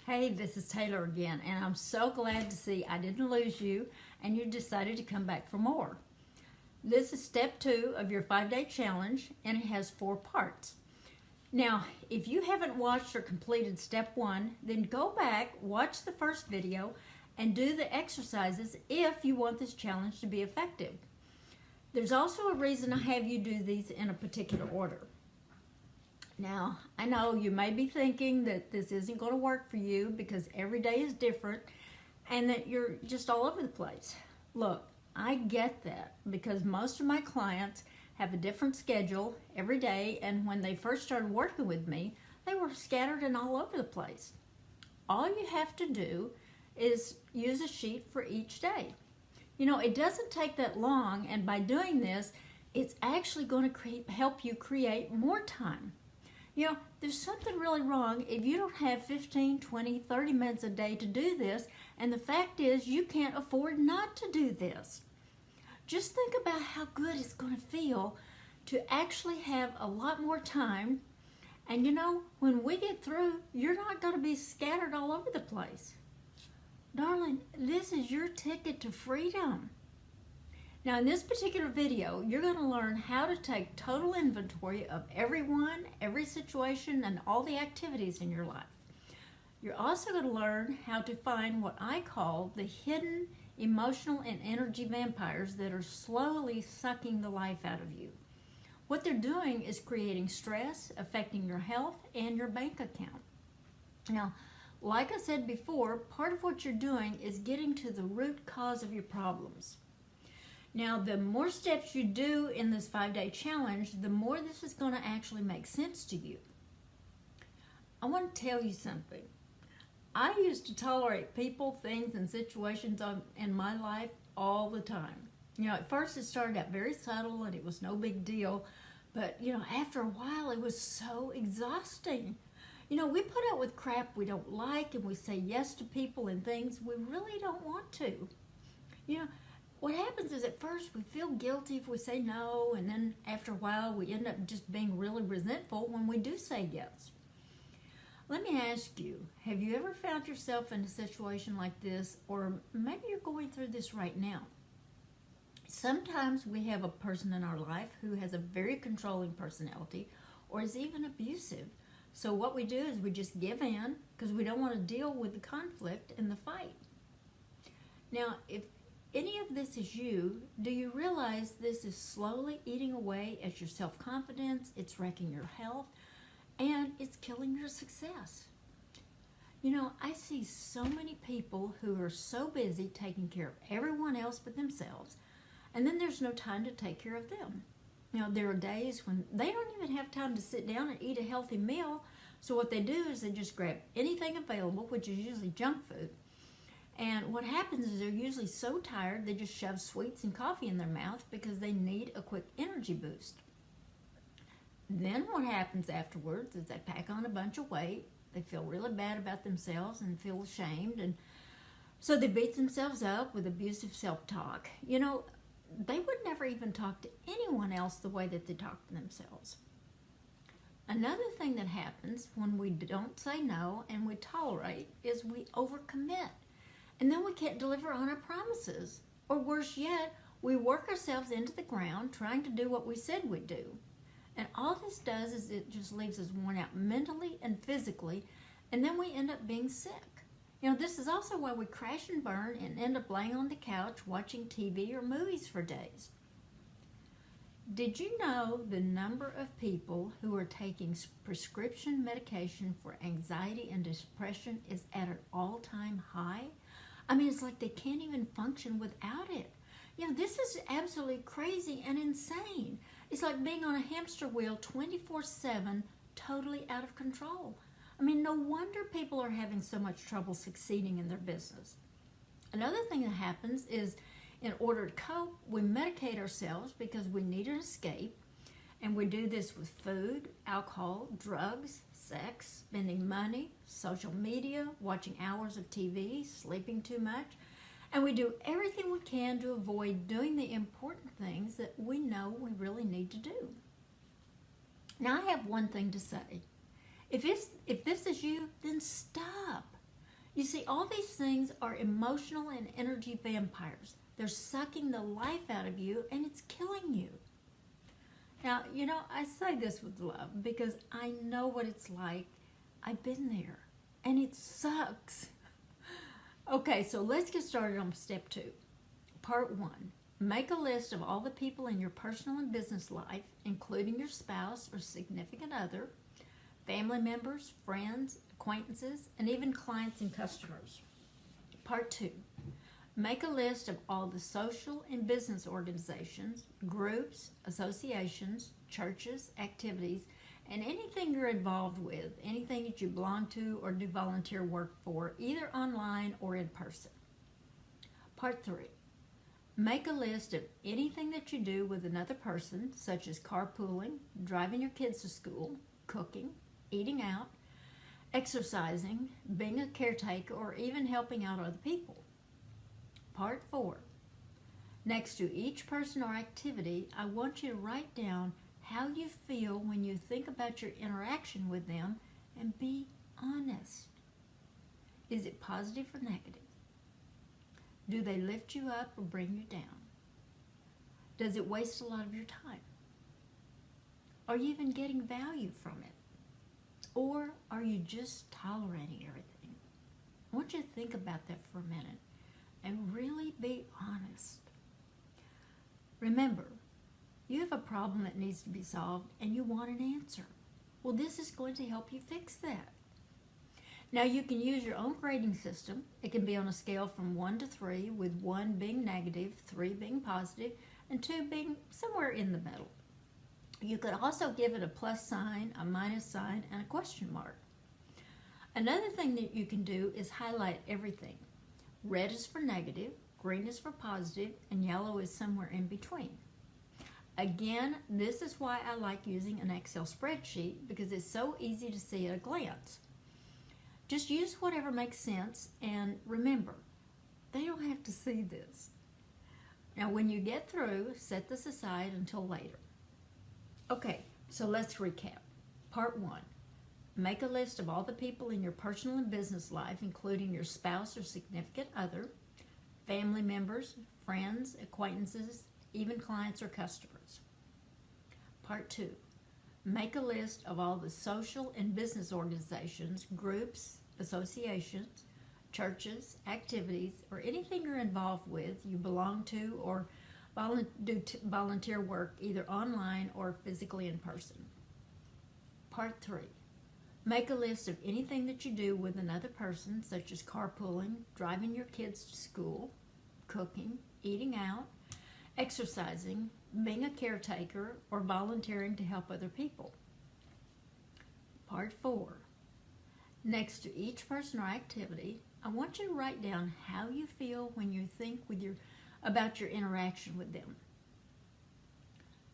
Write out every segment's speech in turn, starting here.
Hey, this is Taylor again, and I'm so glad to see I didn't lose you and you decided to come back for more. This is step 2 of your 5-day challenge, and it has 4 parts. Now, if you haven't watched or completed step 1, then go back, watch the first video, and do the exercises if you want this challenge to be effective. There's also a reason I have you do these in a particular order. Now, I know you may be thinking that this isn't going to work for you because every day is different and that you're just all over the place. Look, I get that because most of my clients have a different schedule every day, and when they first started working with me, they were scattered and all over the place. All you have to do is use a sheet for each day. You know, it doesn't take that long, and by doing this, it's actually going to help you create more time. You know, there's something really wrong if you don't have 15, 20, 30 minutes a day to do this, and the fact is you can't afford not to do this. Just think about how good it's going to feel to actually have a lot more time, and you know, when we get through, you're not going to be scattered all over the place. Darling, this is your ticket to freedom. Now, in this particular video, you're going to learn how to take total inventory of everyone, every situation, and all the activities in your life. You're also going to learn how to find what I call the hidden emotional and energy vampires that are slowly sucking the life out of you. What they're doing is creating stress, affecting your health and your bank account. Now, like I said before, part of what you're doing is getting to the root cause of your problems. Now, the more steps you do in this 5-day challenge, the more this is going to actually make sense to you. I want to tell you something. I used to tolerate people, things, and situations in my life all the time. You know, at first it started out very subtle and it was no big deal, but you know, after a while it was so exhausting. You know, we put up with crap we don't like, and we say yes to people and things we really don't want to. You know, what happens is at first we feel guilty if we say no, and then after a while we end up just being really resentful when we do say yes. Let me ask you, have you ever found yourself in a situation like this, or maybe you're going through this right now? Sometimes we have a person in our life who has a very controlling personality or is even abusive. So what we do is we just give in because we don't want to deal with the conflict and the fight. Now, if any of this is you, do you realize this is slowly eating away at your self-confidence, it's wrecking your health, and it's killing your success? You know, I see so many people who are so busy taking care of everyone else but themselves, and then there's no time to take care of them. You know, there are days when they don't even have time to sit down and eat a healthy meal, so what they do is they just grab anything available, which is usually junk food. And what happens is they're usually so tired they just shove sweets and coffee in their mouth because they need a quick energy boost. Then what happens afterwards is they pack on a bunch of weight, they feel really bad about themselves and feel ashamed, and so they beat themselves up with abusive self-talk. You know, they would never even talk to anyone else the way that they talk to themselves. Another thing that happens when we don't say no and we tolerate is we overcommit. And then we can't deliver on our promises. Or worse yet, we work ourselves into the ground trying to do what we said we'd do. And all this does is it just leaves us worn out mentally and physically, and then we end up being sick. You know, this is also why we crash and burn and end up laying on the couch watching TV or movies for days. Did you know the number of people who are taking prescription medication for anxiety and depression is at an all-time high? I mean, it's like they can't even function without it. You know, this is absolutely crazy and insane. It's like being on a hamster wheel 24/7, totally out of control. I mean, no wonder people are having so much trouble succeeding in their business. Another thing that happens is, in order to cope, we medicate ourselves because we need an escape, and we do this with food, alcohol, drugs, sex, spending money, social media, watching hours of TV, sleeping too much, and we do everything we can to avoid doing the important things that we know we really need to do. Now, I have one thing to say. If this is you, then stop. You see, all these things are emotional and energy vampires. They're sucking the life out of you and it's killing you. Now, I say this with love because I know what it's like. I've been there and it sucks. Okay, so let's get started on step 2. Part 1. Make a list of all the people in your personal and business life, including your spouse or significant other, family members, friends, acquaintances, and even clients and customers. Part 2. Make a list of all the social and business organizations, groups, associations, churches, activities, and anything you're involved with, anything that you belong to or do volunteer work for, either online or in person. Part 3. Make a list of anything that you do with another person, such as carpooling, driving your kids to school, cooking, eating out, exercising, being a caretaker, or even helping out other people. Part 4. Next to each person or activity, I want you to write down how you feel when you think about your interaction with them and be honest. Is it positive or negative? Do they lift you up or bring you down? Does it waste a lot of your time? Are you even getting value from it? Or are you just tolerating everything? I want you to think about that for a minute and really be honest. Remember, you have a problem that needs to be solved and you want an answer. Well, this is going to help you fix that. Now, you can use your own grading system. It can be on a scale from 1 to 3, with 1 being negative, 3 being positive, and 2 being somewhere in the middle. You could also give it a plus sign, a minus sign, and a question mark. Another thing that you can do is highlight everything. Red is for negative, green is for positive, and yellow is somewhere in between. Again, this is why I like using an Excel spreadsheet, because it's so easy to see at a glance. Just use whatever makes sense, and remember, they don't have to see this. Now, when you get through, set this aside until later. Okay, so let's recap. Part 1. Make a list of all the people in your personal and business life, including your spouse or significant other, family members, friends, acquaintances, even clients or customers. Part 2. Make a list of all the social and business organizations, groups, associations, churches, activities, or anything you're involved with, you belong to, or do volunteer work either online or physically in person. Part 3. Make a list of anything that you do with another person, such as carpooling, driving your kids to school, cooking, eating out, exercising, being a caretaker, or volunteering to help other people. Part 4. Next to each person or activity, I want you to write down how you feel when you think about your interaction with them.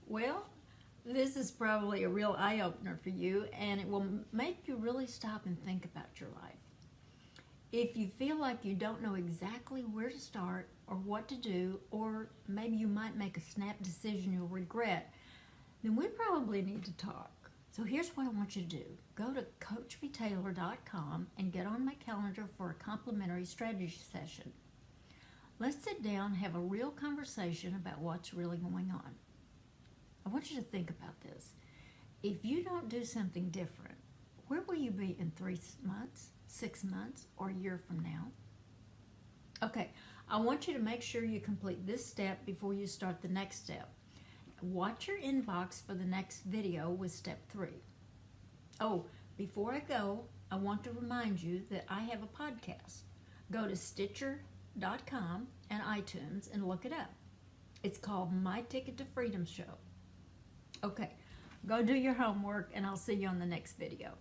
Well, this is probably a real eye-opener for you, and it will make you really stop and think about your life. If you feel like you don't know exactly where to start or what to do, or maybe you might make a snap decision you'll regret, then we probably need to talk. So here's what I want you to do. Go to CoachMeTaylor.com and get on my calendar for a complimentary strategy session. Let's sit down and have a real conversation about what's really going on. I want you to think about this. If you don't do something different, where will you be in 3 months, 6 months, or a year from now? Okay, I want you to make sure you complete this step before you start the next step. Watch your inbox for the next video with step 3. Oh, before I go, I want to remind you that I have a podcast. Go to Stitcher.com and iTunes and look it up. It's called My Ticket to Freedom Show. Okay, go do your homework and I'll see you on the next video.